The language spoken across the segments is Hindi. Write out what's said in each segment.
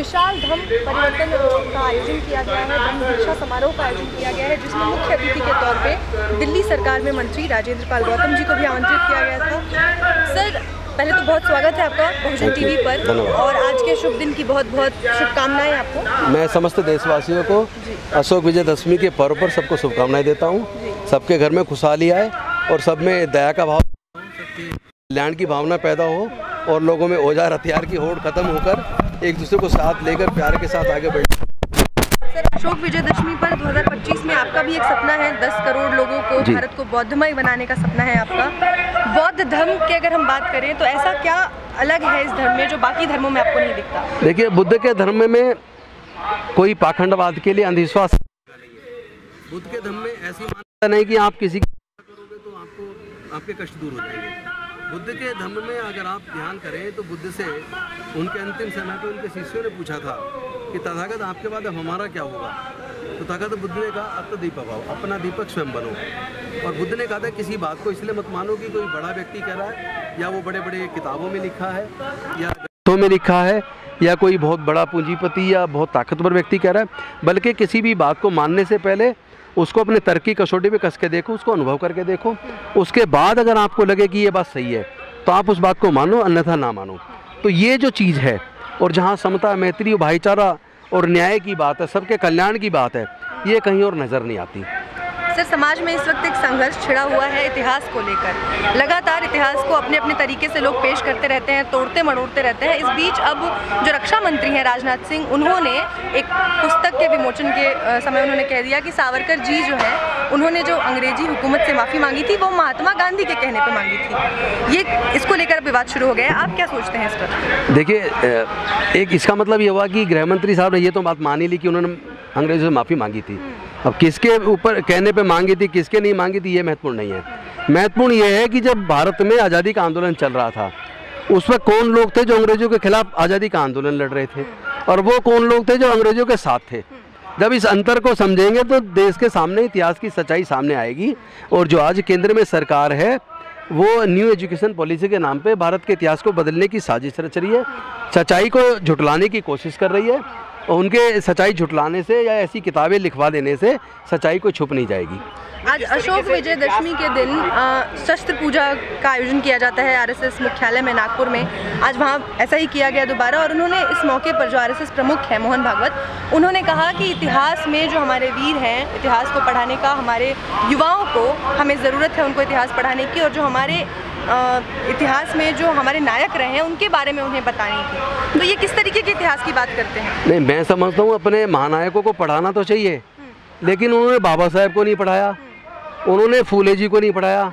विशाल धम्म परिवर्तन का आयोजन किया गया है, धम्म दीक्षा समारोह का आयोजन किया गया है, जिसमें मुख्य अतिथि के तौर पे दिल्ली सरकार में मंत्री राजेंद्र पाल गौतम जी को भी आमंत्रित किया गया था। सर, पहले तो बहुत स्वागत है आपका बहुजन टीवी पर, और आज के शुभ दिन की बहुत बहुत शुभकामनाएं आपको। मैं समस्त देशवासियों को अशोक विजयदशमी के पर्व पर सबको शुभकामनाएं देता हूं। सबके घर में खुशहाली आए और सब में दया का भाव, कल्याण की भावना पैदा हो और लोगों में औजार हथियार की होड़ खत्म होकर एक दूसरे को साथ लेकर प्यार के साथ आगे बढ़े। सर, अशोक विजयदशमी पर 2025 में आपका भी एक सपना है, 10 करोड़ लोगों को, भारत को बौद्धमय बनाने का सपना है आपका। बौद्ध धर्म की अगर हम बात करें तो ऐसा क्या अलग है इस धर्म में जो बाकी धर्मों में आपको नहीं दिखता? देखिए, बुद्ध के धर्म में कोई पाखंडवाद के लिए अंधविश्वास नहीं है। बुद्ध के धर्म में ऐसी मान्यता नहीं कि आप किसी करोगे तो आपके कष्ट दूर हो जाएंगे। बुद्ध के धर्म में अगर आप ध्यान करें तो बुद्ध से उनके अंतिम समय पर उनके शिष्यों ने पूछा था कि तथागत आपके बाद अब हमारा क्या होगा? तो तथागत बुद्ध ने कहा, अब तो दीपक भाव, अपना दीपक स्वयं बनो। और बुद्ध ने कहा था किसी बात को इसलिए मत मानो कि कोई बड़ा व्यक्ति कह रहा है, या वो बड़े बड़े किताबों में लिखा है, या ग्रंथों में लिखा है, या कोई बहुत बड़ा पूंजीपति या बहुत ताकतवर व्यक्ति कह रहा है। बल्कि किसी भी बात को मानने से पहले उसको अपने तर्क की कसौटी पे कस के देखो, उसको अनुभव करके देखो। उसके बाद अगर आपको लगे कि ये बात सही है तो आप उस बात को मानो, अन्यथा ना मानो। तो ये जो चीज़ है, और जहाँ समता, मैत्री, भाईचारा और न्याय की बात है, सबके कल्याण की बात है, ये कहीं और नज़र नहीं आती। सर, समाज में इस वक्त एक संघर्ष छिड़ा हुआ है इतिहास को लेकर। लगातार इतिहास को अपने अपने तरीके से लोग पेश करते रहते हैं, तोड़ते मरोड़ते रहते हैं। इस बीच अब जो रक्षा मंत्री हैं राजनाथ सिंह, उन्होंने एक पुस्तक के विमोचन के समय उन्होंने कह दिया कि सावरकर जी जो है, उन्होंने जो अंग्रेजी हुकूमत से माफ़ी मांगी थी वो महात्मा गांधी के कहने पर मांगी थी। ये इसको लेकर विवाद शुरू हो गया है, आप क्या सोचते हैं इस पर? देखिए, एक इसका मतलब ये हुआ कि गृह मंत्री साहब ने ये तो बात मान ही ली कि उन्होंने अंग्रेजों से माफ़ी मांगी थी। अब किसके ऊपर कहने पे मांगी थी, किसके नहीं मांगी थी, ये महत्वपूर्ण नहीं है। महत्वपूर्ण ये है कि जब भारत में आज़ादी का आंदोलन चल रहा था, उस वक्त कौन लोग थे जो अंग्रेजों के खिलाफ आज़ादी का आंदोलन लड़ रहे थे, और वो कौन लोग थे जो अंग्रेजों के साथ थे। जब इस अंतर को समझेंगे तो देश के सामने इतिहास की सच्चाई सामने आएगी। और जो आज केंद्र में सरकार है, वो न्यू एजुकेशन पॉलिसी के नाम पे भारत के इतिहास को बदलने की साजिश रच रही है, सच्चाई को झुटलाने की कोशिश कर रही है। और उनके सच्चाई झुटलाने से या ऐसी किताबें लिखवा देने से सच्चाई को छुप नहीं जाएगी। आज अशोक विजयदशमी के दिन शस्त्र पूजा का आयोजन किया जाता है आरएसएस मुख्यालय में नागपुर में। आज वहाँ ऐसा ही किया गया दोबारा, और उन्होंने इस मौके पर, जो आरएसएस प्रमुख हैं मोहन भागवत, उन्होंने कहा कि इतिहास में जो हमारे वीर हैं, इतिहास को पढ़ाने का हमारे युवाओं को हमें ज़रूरत है उनको इतिहास पढ़ाने की, और जो हमारे इतिहास में जो हमारे नायक रहे हैं उनके बारे में उन्हें बताने की। तो ये किस तरीके के इतिहास की बात करते हैं? नहीं, मैं समझता हूँ अपने महानायकों को पढ़ाना तो चाहिए, लेकिन उन्होंने बाबा साहेब को नहीं पढ़ाया, उन्होंने फूले जी को नहीं पढ़ाया,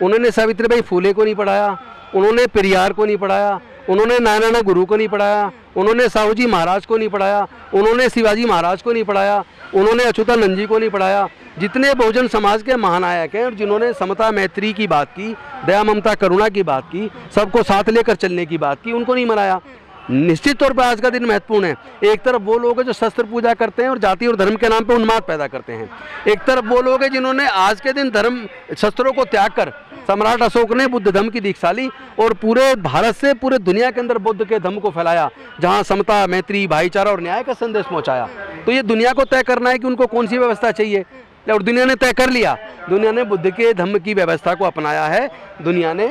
उन्होंने सावित्रीबाई फूले को नहीं पढ़ाया, उन्होंने पेरियार को नहीं पढ़ाया, उन्होंने नारायण गुरु को नहीं पढ़ाया, उन्होंने साहू जी महाराज को नहीं पढ़ाया, उन्होंने शिवाजी महाराज को नहीं पढ़ाया, उन्होंने अच्युतानंद जी को नहीं पढ़ाया। जितने बहुजन समाज के महानायक हैं और जिन्होंने समता मैत्री की बात की, दया ममता करुणा की बात की, सबको साथ लेकर चलने की बात की, उनको नहीं मनाया। निश्चित तौर पर आज का दिन महत्वपूर्ण है। एक तरफ वो लोग हैं जो शस्त्र पूजा करते हैं और जाति और धर्म के नाम पे उन्माद पैदा करते हैं। एक तरफ वो लोग हैं जिन्होंने आज के दिन धर्म शस्त्रों को त्याग कर, सम्राट अशोक ने बुद्ध धर्म की दीक्षा ली और पूरे भारत से पूरे दुनिया के अंदर बुद्ध के धर्म को फैलाया, जहाँ समता, मैत्री, भाईचारा और न्याय का संदेश पहुँचाया। तो ये दुनिया को तय करना है कि उनको कौन सी व्यवस्था चाहिए, और दुनिया ने तय कर लिया। दुनिया ने बुद्ध के धम्म की व्यवस्था को अपनाया है, दुनिया ने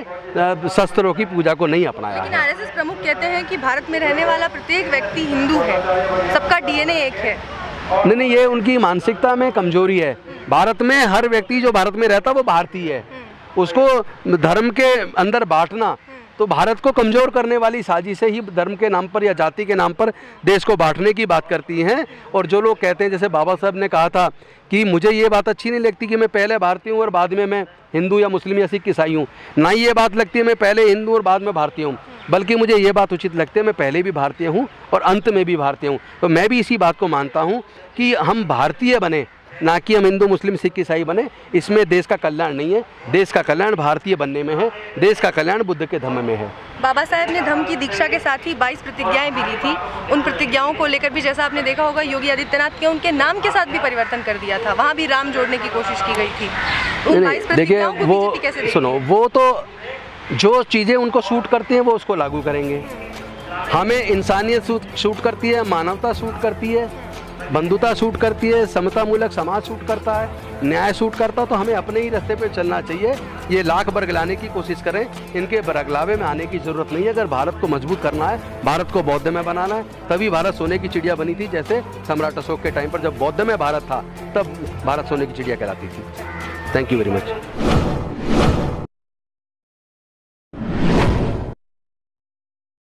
शस्त्रों की पूजा को नहीं अपनाया है। लेकिन आरएसएस प्रमुख कहते हैं कि भारत में रहने वाला प्रत्येक व्यक्ति हिंदू है, सबका डीएनए एक है। नहीं, ये उनकी मानसिकता में कमजोरी है। भारत में हर व्यक्ति जो भारत में रहता है वो भारतीय है। उसको धर्म के अंदर बांटना तो भारत को कमज़ोर करने वाली साजिशें ही धर्म के नाम पर या जाति के नाम पर देश को बांटने की बात करती हैं। और जो लोग कहते हैं, जैसे बाबा साहब ने कहा था कि मुझे ये बात अच्छी नहीं लगती कि मैं पहले भारतीय हूँ और बाद में मैं हिंदू या मुस्लिम या सिख ईसाई हूँ, ना ही ये बात लगती है मैं पहले हिंदू और बाद में भारतीय हूँ, बल्कि मुझे ये बात उचित लगती है मैं पहले भी भारतीय हूँ और अंत में भी भारतीय हूँ। तो मैं भी इसी बात को मानता हूँ कि हम भारतीय बने, ना कि हम हिंदू मुस्लिम सिख ईसाई बने। इसमें देश का कल्याण नहीं है, देश का कल्याण भारतीय बनने में है, देश का कल्याण बुद्ध के धम्म में है। बाबा साहेब ने धम्म की दीक्षा के साथ ही 22 प्रतिज्ञाएं भी ली थी। उन प्रतिज्ञाओं को लेकर भी जैसा आपने देखा होगा योगी आदित्यनाथ के उनके नाम के साथ भी परिवर्तन कर दिया था, वहाँ भी राम जोड़ने की कोशिश की गई थी। देखिए वो सुनो, वो तो जो चीज़ें उनको सूट करती हैं वो उसको लागू करेंगे। हमें इंसानियत शूट करती है, मानवता शूट करती है, बंधुता शूट करती है, समतामूलक समाज शूट करता है, न्याय शूट करता है। तो हमें अपने ही रास्ते पे चलना चाहिए। ये लाख बरगलाने की कोशिश करें, इनके बरगलावे में आने की ज़रूरत नहीं है। अगर भारत को मजबूत करना है, भारत को बौद्ध में बनाना है, तभी भारत सोने की चिड़िया बनी थी। जैसे सम्राट अशोक के टाइम पर जब बौद्ध में भारत था, तब भारत सोने की चिड़िया कहलाती थी। Thank you very much.